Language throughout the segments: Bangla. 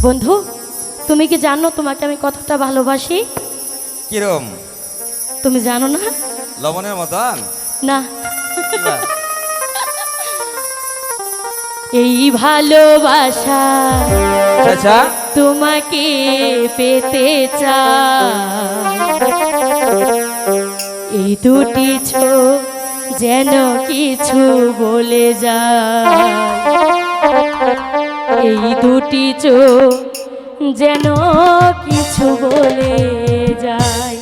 বন্ধু, তুমি কি জানো তোমাকে আমি কতটা ভালোবাসি? কিরম? তুমি জানো না? লবণের মতন না, কিবা? এই ভালোবাসা আচ্ছা তোমাকে পেতে চাই। এই দুটি চোখ যেন কিছু বলে যায়। এই দুটি চোখ যেন কিছু বলে যায়।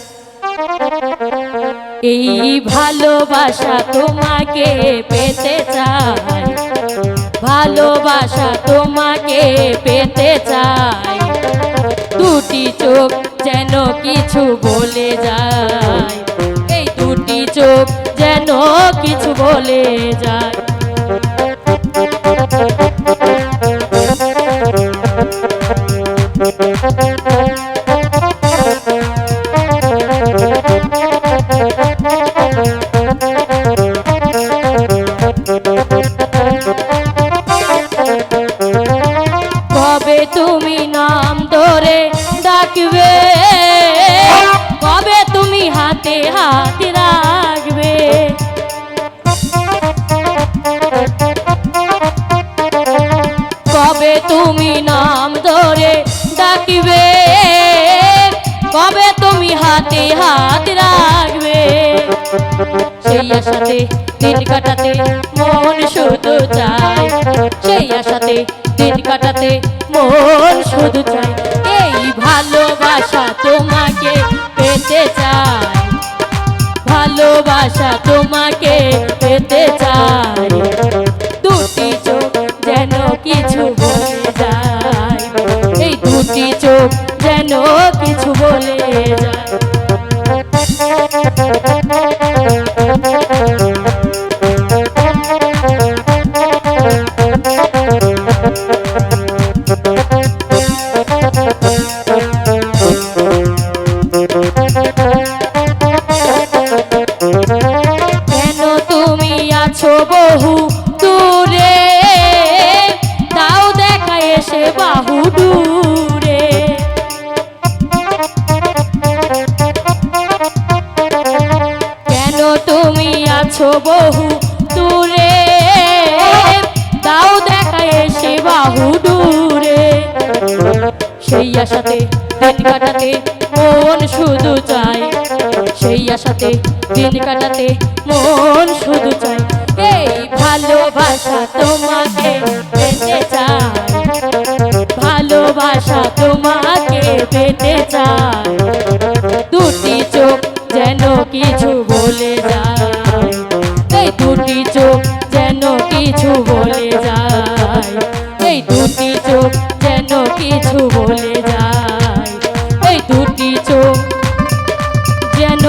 এই ভালোবাসা তোমাকে পেতে চাই। ভালোবাসা তোমাকে পেতে চাই। দুটি চোখ যেন কিছু বলে যায়। এই দুটি চোখ যেন কিছু বলে যায়। কবে তুমি নাম ধরে ডাকবে, কবে তুমি হাতে হাত রাখবে, কবে তুমি নাম ধরে ডাকবে, কবে তুমি হাতে হাত রাখবে। সেই আশাতে দিন কাটাতে মন শুধু চাই। সেই আশাতে দিন কাটাতে মন শুধু চাই। এই ভালোবাসা তোমাকে পেতে চাই। ভালোবাসা তোমাকে পেতে চাই। দুটি চোখ যেন কিছু বলে যায়। এই দুটি চোখ যেন কিছু বলে যায়। কেন তুমি আছো বহু দূরে, তাও দেখা এসে বাহু দূরে। কেন তুমি আছো বহু দূরে, তাও দেখা এসে বাহু দূরে। সেই আশাতে দিন কাটাতে মন শুধু চাই। সেই আশাতে দিন কাটাতে মন শুধু চাই। এই ভালোবাসা তোমাকে পেতে চাই। ভালোবাসা তোমাকে পেতে চাই। দুটি চোখ যেন কিছু বলে যায়। এই দুটি চোখ যেন কিছু বলে যায়। এই দুটি চোখ যেন কিছু বলে যায়। এই দুটি চোখ যেন